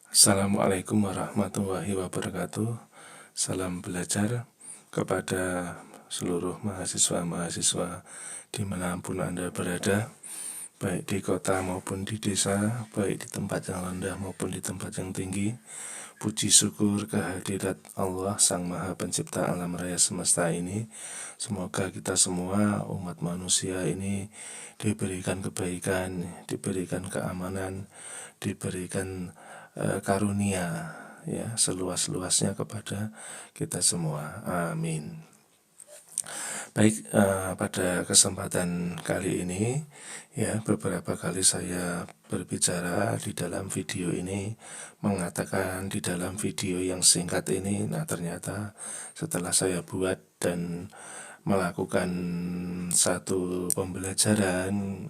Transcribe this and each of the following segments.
Assalamualaikum warahmatullahi wabarakatuh. Salam belajar kepada seluruh mahasiswa-mahasiswa dimanapun Anda berada, baik di kota maupun di desa, baik di tempat yang rendah maupun di tempat yang tinggi. Puji syukur kehadirat Allah Sang Maha Pencipta alam raya semesta ini. Semoga kita semua umat manusia ini diberikan kebaikan, diberikan keamanan, diberikan karunia ya seluas-luasnya kepada kita semua. Amin. Baik, pada kesempatan kali ini ya beberapa kali saya berbicara di dalam video ini, mengatakan di dalam video yang singkat ini. Nah, ternyata setelah saya buat dan melakukan satu pembelajaran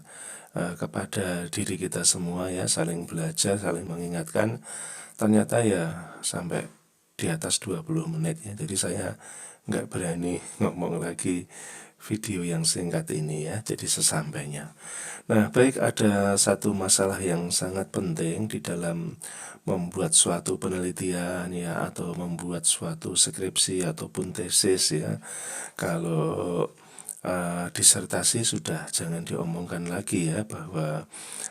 kepada diri kita semua ya, saling belajar, saling mengingatkan, ternyata ya sampai di atas 20 menit ya. Jadi saya nggak berani ngomong lagi video yang singkat ini ya, jadi sesampainya. Nah, baik, ada satu masalah yang sangat penting di dalam membuat suatu penelitian ya, atau membuat suatu skripsi ataupun tesis ya. Kalau disertasi sudah jangan diomongkan lagi ya, bahwa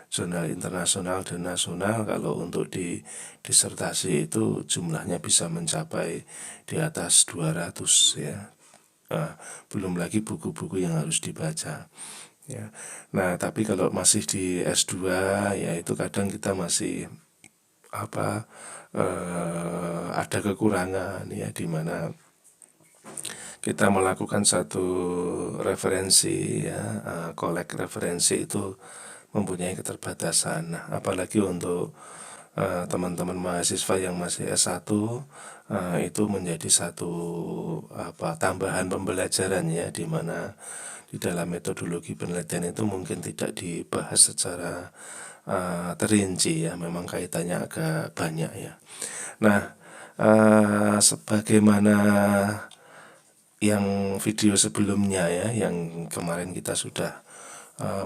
jurnal internasional dan nasional kalau untuk di disertasi itu jumlahnya bisa mencapai di atas 200 ya. Belum lagi buku-buku yang harus dibaca ya. Nah, tapi kalau masih di S2 ya, itu kadang kita masih ada kekurangan ya, di mana kita melakukan satu referensi ya, kolek referensi itu mempunyai keterbatasan. Nah, apalagi untuk teman-teman mahasiswa yang masih S1, itu menjadi satu tambahan pembelajaran ya, di mana di dalam metodologi penelitian itu mungkin tidak dibahas secara terinci ya, memang kaitannya agak banyak ya. Nah, sebagaimana yang video sebelumnya ya, yang kemarin kita sudah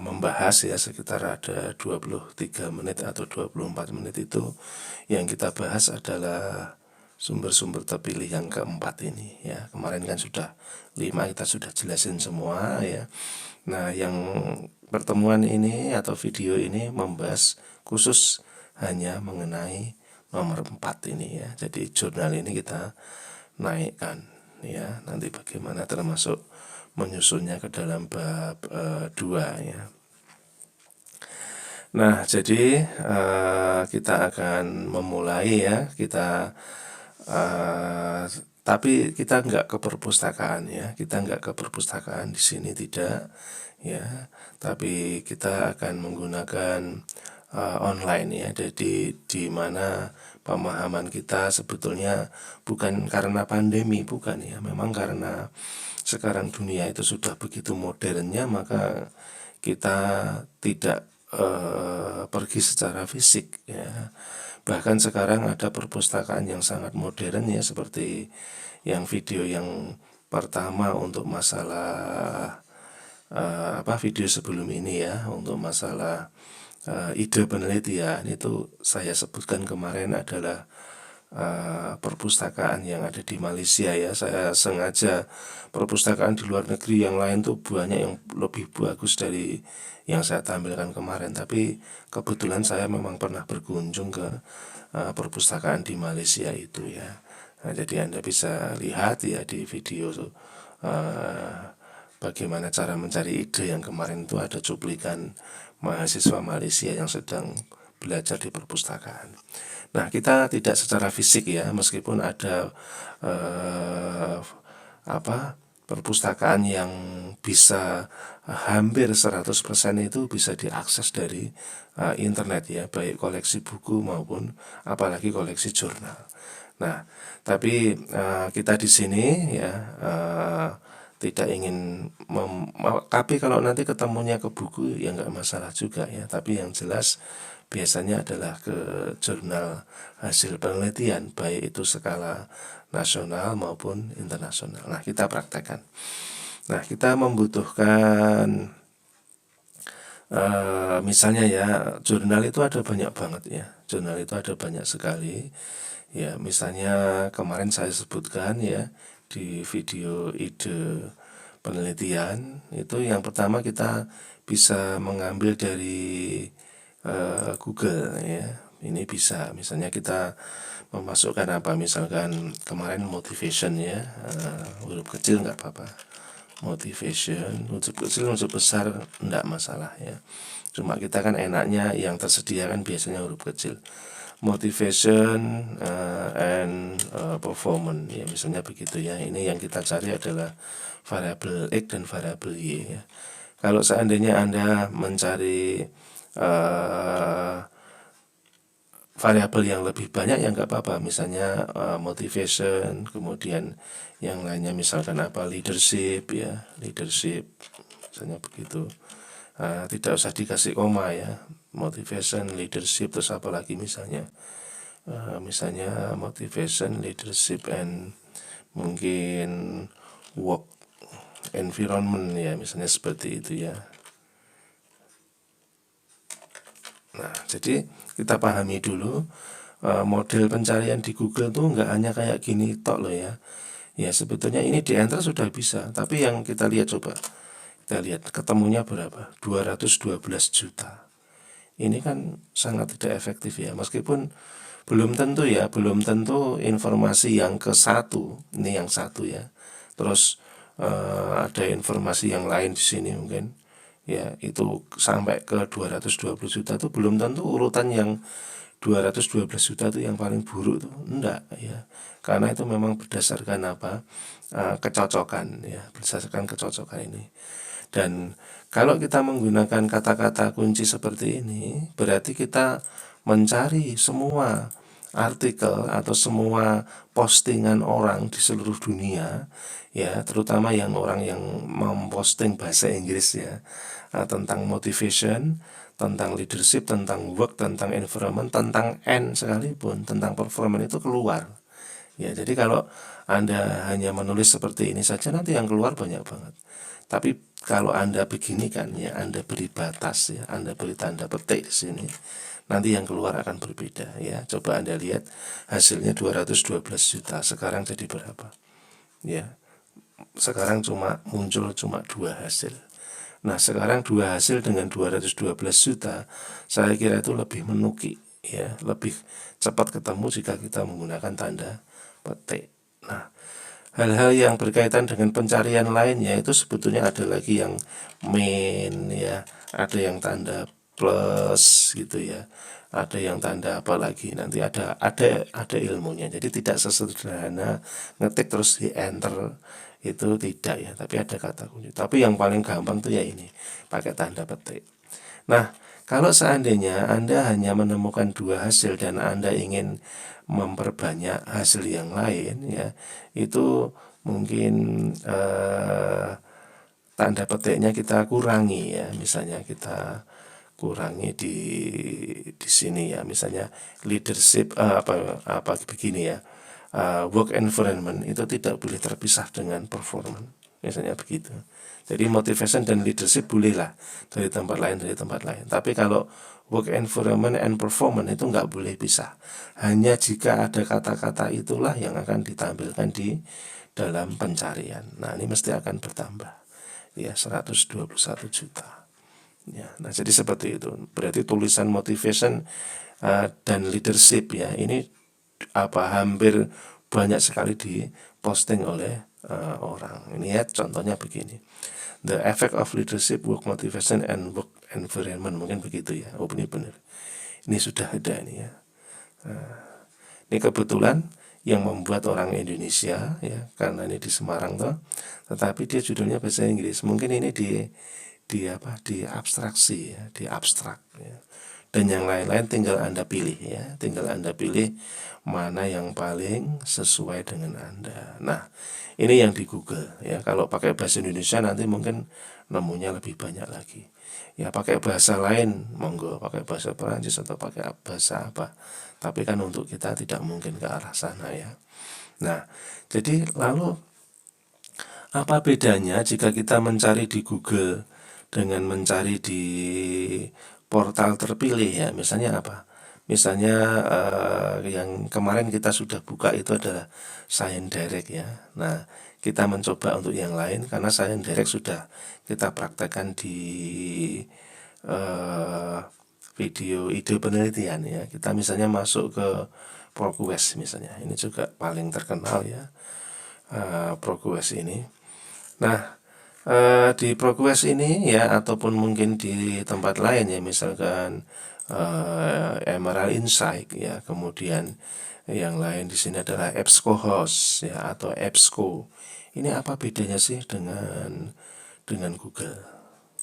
membahas ya, sekitar ada 23 menit atau 24 menit, itu yang kita bahas adalah sumber-sumber terpilih yang keempat ini ya. Kemarin kan sudah 5, kita sudah jelasin semua ya. Nah, yang pertemuan ini atau video ini membahas khusus hanya mengenai nomor 4 ini ya. Jadi jurnal ini kita naikkan ya, nanti bagaimana termasuk menyusunnya ke dalam bab 2 ya. Nah, jadi kita akan memulai ya, kita tapi kita nggak ke perpustakaan ya, kita nggak ke perpustakaan di sini, tidak ya, tapi kita akan menggunakan online ya. Jadi di mana pemahaman kita sebetulnya bukan karena pandemi, bukan ya, memang karena sekarang dunia itu sudah begitu modernnya, maka kita tidak pergi secara fisik ya. Bahkan sekarang ada perpustakaan yang sangat modern ya, seperti yang video yang pertama untuk masalah video sebelum ini ya, untuk masalah ide penelitian, itu saya sebutkan kemarin adalah perpustakaan yang ada di Malaysia ya. Saya sengaja perpustakaan di luar negeri yang lain tuh banyak yang lebih bagus dari yang saya tampilkan kemarin, tapi kebetulan saya memang pernah berkunjung ke perpustakaan di Malaysia itu ya. Nah, jadi Anda bisa lihat ya di video bagaimana cara mencari ide yang kemarin itu, ada cuplikan mahasiswa Malaysia yang sedang belajar di perpustakaan. Nah, kita tidak secara fisik ya, meskipun ada perpustakaan yang bisa hampir 100% itu bisa diakses dari internet ya, baik koleksi buku maupun apalagi koleksi jurnal. Nah, tapi kita di sini ya tidak ingin tapi kalau nanti ketemunya ke buku ya nggak masalah juga ya, tapi yang jelas biasanya adalah ke jurnal hasil penelitian, baik itu skala nasional maupun internasional. Nah, kita praktekkan. Nah, kita membutuhkan misalnya ya, jurnal itu ada banyak banget ya. jurnal itu ada banyak sekali. Ya, misalnya kemarin saya sebutkan ya di video ide penelitian itu yang pertama kita bisa mengambil dari Google ya. Ini bisa, misalnya kita memasukkan apa, misalkan kemarin motivation ya, huruf kecil nggak apa-apa, motivation, huruf kecil, huruf besar enggak masalah ya. Cuma kita kan enaknya yang tersedia kan biasanya huruf kecil. Motivation and performance ya, misalnya begitu ya. Ini yang kita cari adalah variabel X dan variabel Y ya. Kalau seandainya Anda mencari variabel yang lebih banyak ya nggak apa-apa, misalnya motivation, kemudian yang lainnya misalkan apa, leadership ya, leadership misalnya begitu. Tidak usah dikasih koma ya, motivation, leadership, terus apa lagi misalnya misalnya motivation, leadership, and mungkin work environment ya, misalnya seperti itu ya. Nah, jadi kita pahami dulu model pencarian di Google tuh nggak hanya kayak gini tok loh ya. Ya sebetulnya ini di enter sudah bisa, tapi yang kita lihat coba, kita lihat ketemunya berapa? 212 juta. Ini kan sangat tidak efektif ya, meskipun belum tentu ya, belum tentu informasi yang ke satu, ini yang satu ya. Terus ada informasi yang lain di sini mungkin ya, itu sampai ke 220 juta itu belum tentu urutan yang 212 juta itu yang paling buruk tuh, enggak ya. Karena itu memang berdasarkan apa? Kecocokan ya, berdasarkan kecocokan ini. Dan kalau kita menggunakan kata-kata kunci seperti ini, berarti kita mencari semua artikel atau semua postingan orang di seluruh dunia ya, terutama yang orang yang memposting bahasa Inggris ya, tentang motivation, tentang leadership, tentang work, tentang environment, tentang N sekalipun, tentang performance itu keluar ya. Jadi kalau Anda hanya menulis seperti ini saja, nanti yang keluar banyak banget. Tapi kalau Anda begini kan ya, Anda beri batas ya, Anda beri tanda petik di sini, nanti yang keluar akan berbeda ya. Coba Anda lihat hasilnya 212 juta, sekarang jadi berapa ya. Sekarang muncul cuma 2 hasil. Nah, sekarang 2 hasil dengan 212 juta, saya kira itu lebih menukik ya, lebih cepat ketemu jika kita menggunakan tanda petik. Nah, hal-hal yang berkaitan dengan pencarian lainnya itu sebetulnya ada lagi yang main ya, ada yang tanda plus gitu ya, ada yang tanda apa lagi, nanti ada ilmunya. Jadi tidak sesederhana ngetik terus di enter, itu tidak ya, tapi ada kata kunci. Tapi yang paling gampang tuh ya ini, pakai tanda petik. Nah, kalau seandainya Anda hanya menemukan 2 hasil dan Anda ingin memperbanyak hasil yang lain ya, itu mungkin tanda petiknya kita kurangi ya, misalnya kita kurangi di sini ya, misalnya leadership apa begini ya, work environment itu tidak boleh terpisah dengan performance, misalnya begitu. Jadi motivation dan leadership bolehlah dari tempat lain, tapi kalau work environment and performance itu nggak boleh pisah. Hanya jika ada kata-kata itulah yang akan ditampilkan di dalam pencarian. Nah, ini mesti akan bertambah ya, 121 juta ya. Nah, jadi seperti itu. Berarti tulisan motivation dan leadership ya, ini hampir banyak sekali diposting oleh orang. Ini ya contohnya begini. The effect of leadership, work motivation, and work environment, mungkin begitu ya. Oh, ini benar. Ini sudah ada ini ya. Ini kebetulan yang membuat orang Indonesia ya, karena ini di Semarang toh, tetapi dia judulnya bahasa Inggris. Mungkin ini di abstraksi ya, di abstrak ya. Dan yang lain-lain tinggal Anda pilih ya, tinggal Anda pilih mana yang paling sesuai dengan Anda. Nah, ini yang di Google ya. Kalau pakai bahasa Indonesia nanti mungkin nemunya lebih banyak lagi. Ya, pakai bahasa lain monggo, pakai bahasa Perancis atau pakai bahasa apa. Tapi kan untuk kita tidak mungkin ke arah sana ya. Nah, jadi lalu apa bedanya jika kita mencari di Google dengan mencari di portal terpilih ya, misalnya apa? Misalnya yang kemarin kita sudah buka itu adalah Science Direct ya. Nah, kita mencoba untuk yang lain karena Science Direct sudah kita praktekkan di video ide penelitian ya. Kita misalnya masuk ke ProQuest misalnya. Ini juga paling terkenal ya, ProQuest ini. Nah, di ProQuest ini ya, ataupun mungkin di tempat lain ya, misalkan Emerald Insight ya, kemudian yang lain di sini adalah EBSCOhost ya, atau EBSCO. Ini apa bedanya sih dengan Google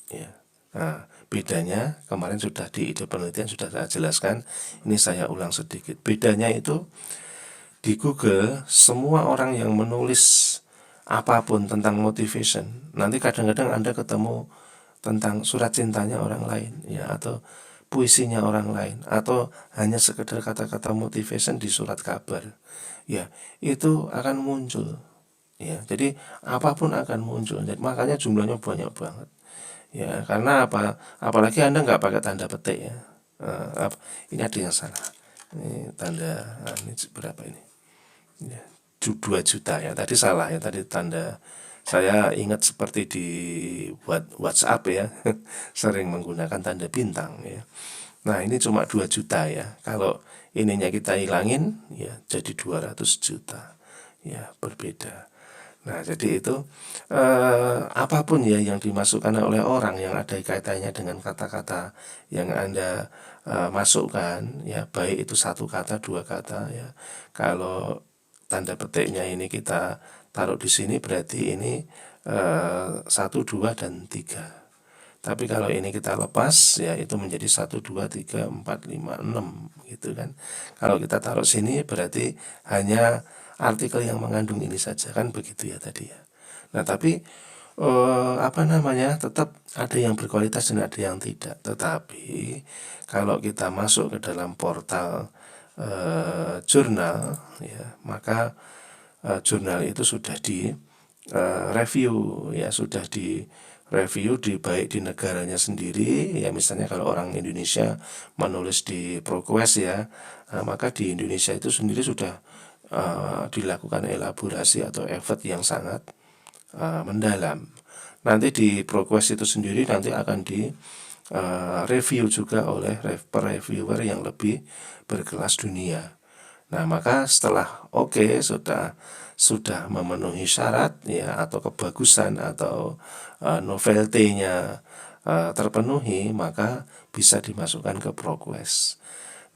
ya? Nah, bedanya kemarin sudah di ide penelitian sudah saya jelaskan. Ini saya ulang sedikit. Bedanya itu di Google, semua orang yang menulis apapun tentang motivation, nanti kadang-kadang Anda ketemu tentang surat cintanya orang lain ya, atau puisinya orang lain, atau hanya sekedar kata-kata motivation di surat kabar ya, itu akan muncul ya. Jadi apapun akan muncul. Jadi makanya jumlahnya banyak banget ya. Karena apa? Apalagi Anda nggak pakai tanda petik ya. Ini ada yang salah. Ini tanda, ini berapa ini? Ya, 2 juta ya, tadi salah ya, tadi tanda saya ingat seperti di WhatsApp ya, sering menggunakan tanda bintang ya. Nah, ini cuma 2 juta ya. Kalau ininya kita hilangin ya jadi 200 juta ya, berbeda. Nah, jadi itu apapun ya yang dimasukkan oleh orang yang ada kaitannya dengan kata-kata yang Anda masukkan ya, baik itu satu kata, dua kata ya. Kalau tanda petiknya ini kita taruh di sini, berarti ini 1, 2, dan 3. Tapi kalau ini kita lepas ya, itu menjadi 1, 2, 3, 4, 5, 6 gitu kan. Kalau kita taruh sini berarti hanya artikel yang mengandung ini saja, kan begitu ya tadi ya. Nah, tapi tetap ada yang berkualitas dan ada yang tidak. Tetapi kalau kita masuk ke dalam portal jurnal ya, maka jurnal itu sudah di review ya, sudah di review baik di negaranya sendiri ya. Misalnya kalau orang Indonesia menulis di ProQuest ya, maka di Indonesia itu sendiri sudah dilakukan elaborasi atau effort yang sangat mendalam. Nanti di ProQuest itu sendiri nanti akan di review juga oleh reviewer yang lebih berkelas dunia. Nah, maka setelah sudah memenuhi syarat ya, atau kebagusan atau novelty-nya terpenuhi, maka bisa dimasukkan ke ProQuest.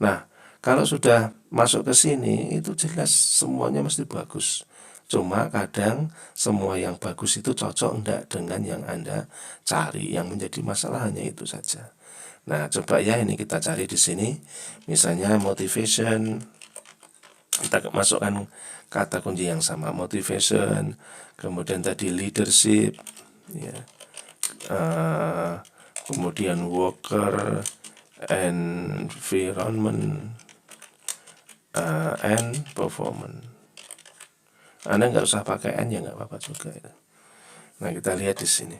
Nah, kalau sudah masuk ke sini itu jelas semuanya mesti bagus. Cuma kadang semua yang bagus itu cocok enggak dengan yang Anda cari. Yang menjadi masalah hanya itu saja. Nah, coba ya ini kita cari di sini. Misalnya motivation, kita masukkan kata kunci yang sama, motivation, kemudian tadi leadership ya, kemudian worker, environment, and performance. Anda nggak usah pakai N ya, nggak apa-apa juga ya. Nah, kita lihat di sini.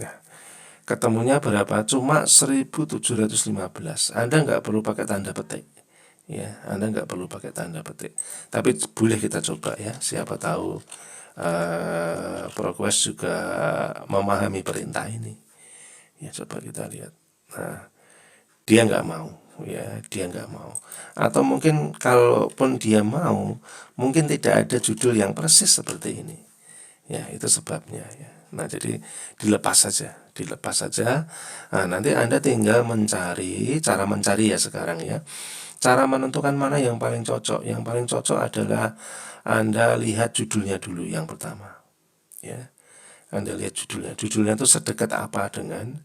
Nah, ketemunya berapa? Cuma 1715. Anda nggak perlu pakai tanda petik ya, Anda nggak perlu pakai tanda petik. Tapi boleh kita coba ya, siapa tahu ProQuest juga memahami perintah ini ya. Coba kita lihat. Nah, dia nggak mau ya, dia nggak mau. Atau mungkin kalaupun dia mau, mungkin tidak ada judul yang persis seperti ini ya, itu sebabnya ya. Nah, jadi dilepas saja. Nah, nanti Anda tinggal cara mencari ya sekarang ya. Cara menentukan mana yang paling cocok. Yang paling cocok adalah Anda lihat judulnya dulu yang pertama ya. Anda lihat judulnya itu sedekat apa dengan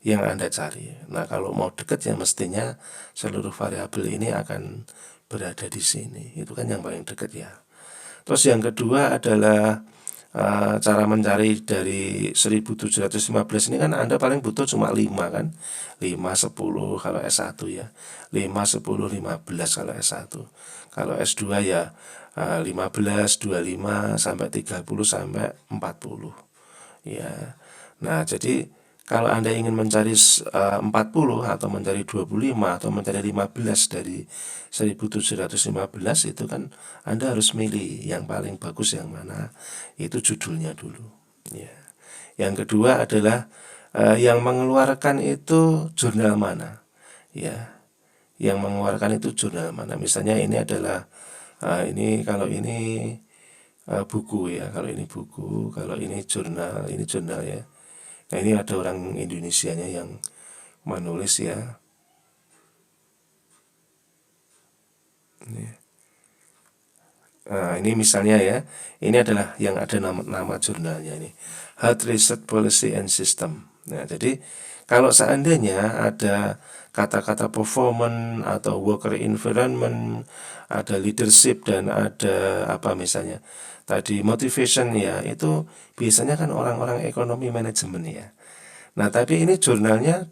yang Anda cari. Nah, kalau mau dekat ya mestinya seluruh variabel ini akan berada di sini. Itu kan yang paling dekat ya. Terus yang kedua adalah cara mencari dari 1715 ini kan Anda paling butuh cuma 5 kan. 5, 10 kalau S1 ya. 5, 10, 15 kalau S1. Kalau S2 ya 15, 25 sampai 30 sampai 40. Ya. Nah, jadi Kalau Anda ingin mencari 40 atau mencari 25 atau mencari 15 dari 1715, itu kan Anda harus milih yang paling bagus yang mana, itu judulnya dulu. Ya. Yang kedua adalah yang mengeluarkan itu jurnal mana. Ya, yang mengeluarkan itu jurnal mana. Misalnya ini adalah kalau ini buku ya, kalau ini buku, kalau ini jurnal ya. Nah, ini ada orang Indonesianya yang menulis ya. Nah, ini misalnya ya, ini adalah yang ada nama jurnalnya ini, Health Research Policy and System. Nah, jadi kalau seandainya ada kata-kata performance atau worker environment, ada leadership dan ada apa misalnya tadi motivation ya, itu biasanya kan orang-orang ekonomi manajemen ya. Nah, tapi ini jurnalnya,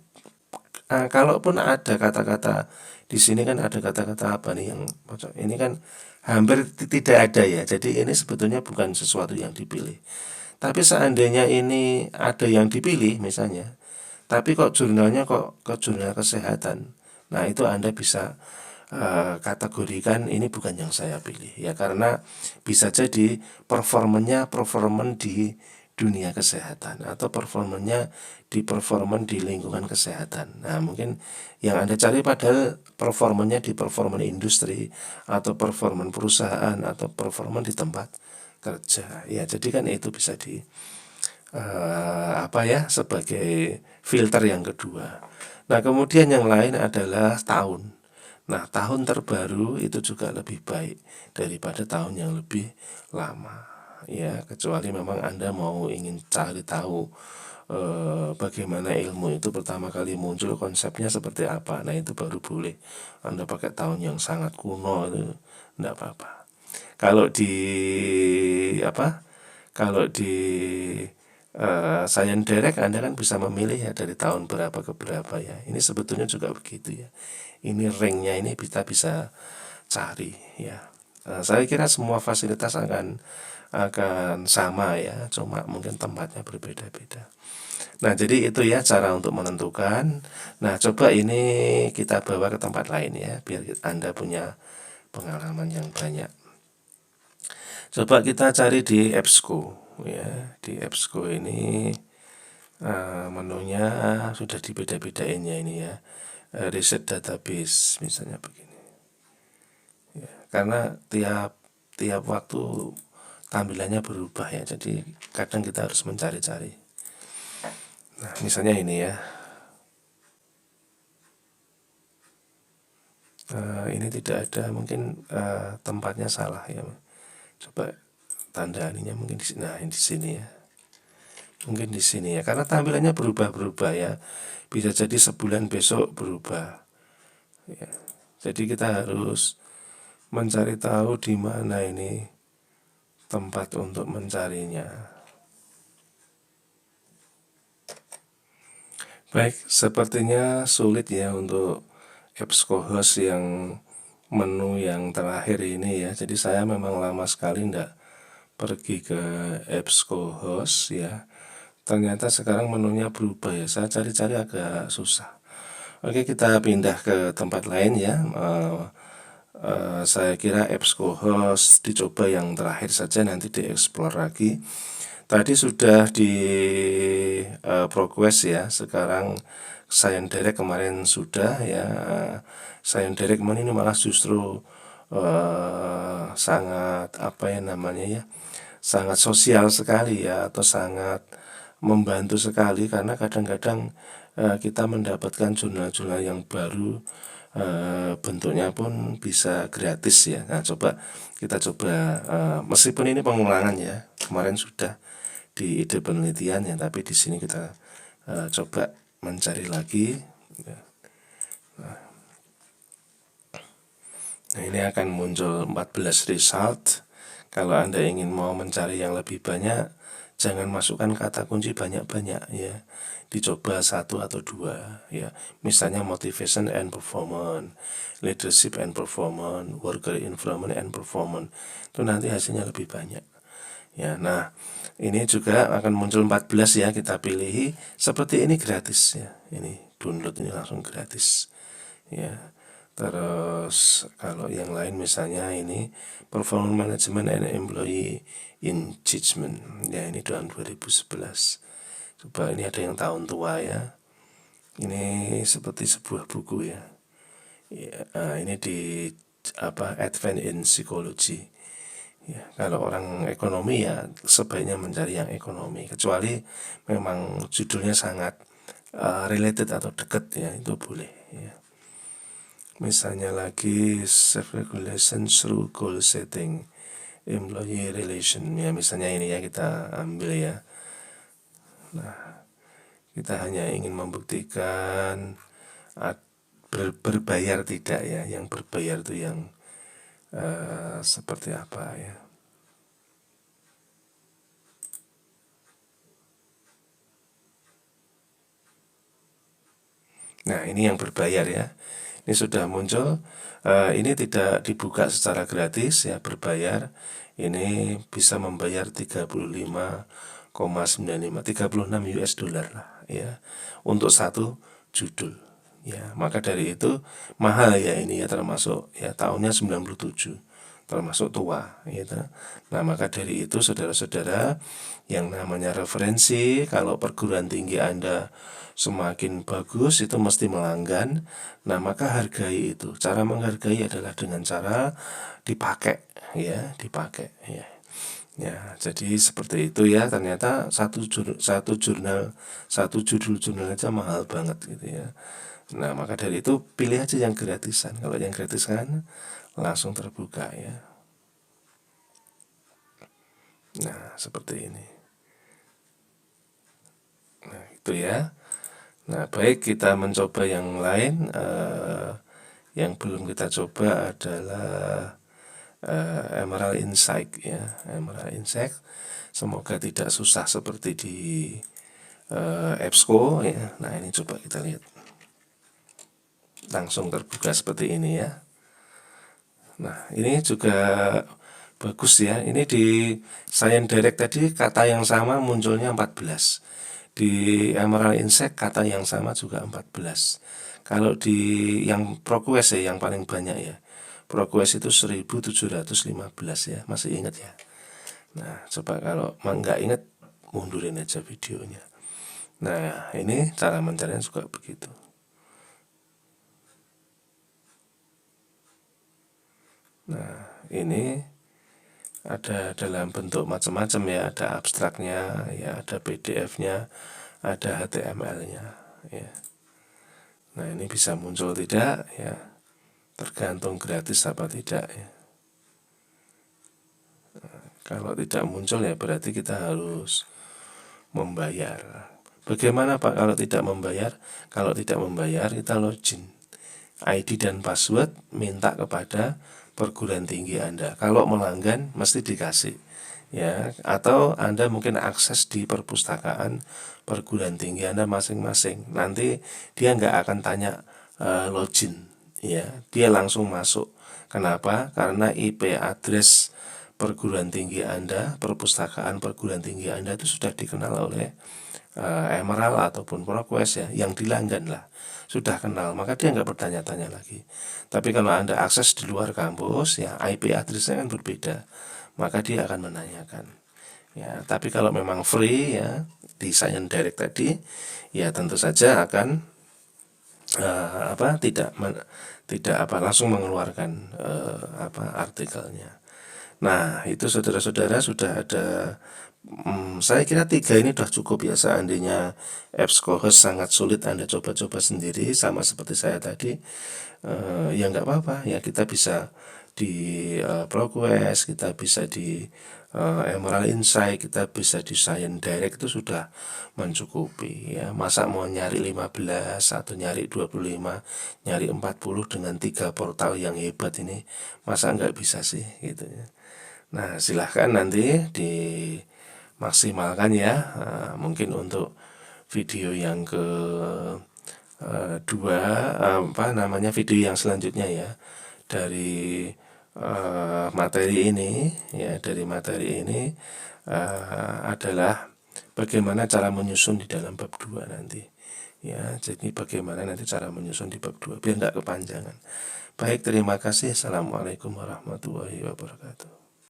kalaupun ada kata-kata di sini kan ada kata-kata apa nih yang ini kan hampir tidak ada ya. Jadi ini sebetulnya bukan sesuatu yang dipilih. Tapi seandainya ini ada yang dipilih misalnya, tapi kok jurnalnya kok ke jurnal kesehatan. Nah, itu Anda bisa kategorikan ini bukan yang saya pilih ya, karena bisa jadi performan di dunia kesehatan atau performan di lingkungan kesehatan. Nah, mungkin yang Anda cari padahal di performan industri atau performan perusahaan atau performan di tempat kerja. Ya, jadi kan itu bisa sebagai filter yang kedua. Nah, kemudian yang lain adalah tahun. Nah, tahun terbaru itu juga lebih baik daripada tahun yang lebih lama. Ya, kecuali memang Anda ingin cari tahu bagaimana ilmu itu pertama kali muncul, konsepnya seperti apa. Nah, itu baru boleh Anda pakai tahun yang sangat kuno, itu enggak apa-apa. Kalau di apa? Kalau di Science Direct Anda kan bisa memilih ya dari tahun berapa ke berapa ya. Ini sebetulnya juga begitu ya. Ini ringnya ini kita bisa cari ya. Saya kira semua fasilitas akan sama ya, cuma mungkin tempatnya berbeda-beda. Nah, jadi itu ya cara untuk menentukan. Nah, coba ini kita bawa ke tempat lain ya, biar Anda punya pengalaman yang banyak. Coba kita cari di EBSCO ya. Di EBSCO ini menunya sudah dibeda-bedain ya ini ya. Research database misalnya begini. Ya, karena tiap waktu tampilannya berubah ya. Jadi kadang kita harus mencari-cari. Nah, misalnya ini ya. Ini tidak ada, mungkin tempatnya salah ya. Coba tanda ininya mungkin di sini. Nah, di sini ya. Mungkin di sini ya, karena tampilannya berubah-berubah ya. Bisa jadi sebulan besok berubah. Ya. Jadi kita harus mencari tahu di mana ini tempat untuk mencarinya. Baik, sepertinya sulit ya untuk EBSCOhost yang menu yang terakhir ini ya. Jadi saya memang lama sekali enggak pergi ke EBSCOhost ya. Ternyata sekarang menunya berubah ya. Saya cari-cari agak susah. Oke, kita pindah ke tempat lain ya. Saya kira EBSCOhost dicoba yang terakhir saja, nanti dieksplor lagi. Tadi sudah di progress ya. Sekarang Science Direct kemarin sudah ya. Science Direct ini malah justru sangat sangat sosial sekali ya, atau sangat membantu sekali, karena kadang-kadang kita mendapatkan jurnal-jurnal yang baru, bentuknya pun bisa gratis ya. Nah, kita coba meskipun ini pengulangan ya, kemarin sudah di ide penelitian ya, tapi di sini kita coba mencari lagi ya. Nah, ini akan muncul 14 result. Kalau Anda ingin mau mencari yang lebih banyak, jangan masukkan kata kunci banyak-banyak ya. Dicoba 1 atau 2 ya. Misalnya motivation and performance, leadership and performance, worker environment and performance. Itu nanti hasilnya lebih banyak. Ya, nah, Ini juga akan muncul 14 ya, kita pilih seperti ini gratis ya. Ini download ini langsung gratis ya. Terus kalau yang lain misalnya ini Performance Management and Employee Engagement ya, ini tahun 2011. Coba ini ada yang tahun tua ya. Ini seperti sebuah buku ya. Ini di Advance in Psychology. Ya, kalau orang ekonomi ya sebaiknya mencari yang ekonomi, kecuali memang judulnya sangat related atau dekat ya, itu boleh ya. Misalnya lagi self regulation through goal setting, employee relation ya, misalnya ini ya kita ambil ya. Nah, kita hanya ingin membuktikan berbayar tidak ya, yang berbayar itu yang seperti apa ya. Nah, ini yang berbayar ya. Ini sudah muncul. Ini tidak dibuka secara gratis ya, berbayar. Ini bisa membayar 36 US dollar lah ya, untuk satu judul ya. Maka dari itu mahal ya ini ya, termasuk ya tahunnya 97, termasuk tua gitu. Nah, maka dari itu saudara-saudara, yang namanya referensi, kalau perguruan tinggi Anda semakin bagus itu mesti melanggan. Nah, maka hargai itu. Cara menghargai adalah dengan cara dipakai ya, dipakai ya. Ya, jadi seperti itu ya. Ternyata satu jurnal, satu judul jurnal aja mahal banget gitu ya. Nah, maka dari itu pilih aja yang gratisan. Kalau yang gratisan langsung terbuka ya. Nah, seperti ini. Nah, itu ya. Nah, baik, kita mencoba yang lain. Yang belum kita coba adalah Emerald Insight ya, Emerald Insight. Semoga tidak susah seperti di EBSCO ya. Nah, ini coba kita lihat. Langsung terbuka seperti ini ya. Nah, ini juga bagus ya. Ini di Science Direct tadi kata yang sama munculnya 14. Di Emerald Insight kata yang sama juga 14. Kalau di yang ProQuest ya, yang paling banyak ya, ProQuest itu 1715 ya, masih ingat ya. Nah, coba kalau nggak ingat, mundurin aja videonya. Nah, ini cara mencarinya juga begitu. Nah, ini ada dalam bentuk macam-macam ya, ada abstraknya ya, ada PDF-nya, ada HTML-nya ya. Nah, ini bisa muncul tidak ya, tergantung gratis apa tidak ya. Kalau tidak muncul ya berarti kita harus membayar. Bagaimana Pak kalau tidak membayar? Kalau tidak membayar kita login, ID dan password minta kepada perguruan tinggi Anda. Kalau melanggan mesti dikasih ya, atau Anda mungkin akses di perpustakaan perguruan tinggi Anda masing-masing. Nanti dia nggak akan tanya login ya, dia langsung masuk. Kenapa? Karena IP address perguruan tinggi Anda, perpustakaan perguruan tinggi Anda itu sudah dikenal oleh Emerald ataupun ProQuest ya, yang dilanggan lah, sudah kenal, maka dia nggak bertanya-tanya lagi. Tapi kalau Anda akses di luar kampus ya, IP address-nya kan berbeda, maka dia akan menanyakan ya. Tapi kalau memang free ya, di Science Direct tadi ya, tentu saja akan tidak langsung mengeluarkan artikelnya. Nah, itu saudara-saudara sudah ada. Saya kira 3 ini sudah cukup ya. Seandainya EBSCOhost sangat sulit, Anda coba-coba sendiri sama seperti saya tadi, ya nggak apa-apa ya, kita bisa di ProQuest, kita bisa di Emerald Insight, kita bisa di Science Direct, itu sudah mencukupi ya. Masa mau nyari 15 atau nyari 25, nyari 40 dengan 3 portal yang hebat ini, masa nggak bisa sih gitu ya. Nah, silahkan nanti dimaksimalkan ya. Mungkin untuk video yang kedua, video yang selanjutnya ya, dari materi ini ya, dari materi ini adalah bagaimana cara menyusun di dalam bab 2 nanti. Ya, jadi bagaimana nanti cara menyusun di bab 2 biar nggak kepanjangan. Baik, terima kasih. Assalamualaikum warahmatullahi wabarakatuh.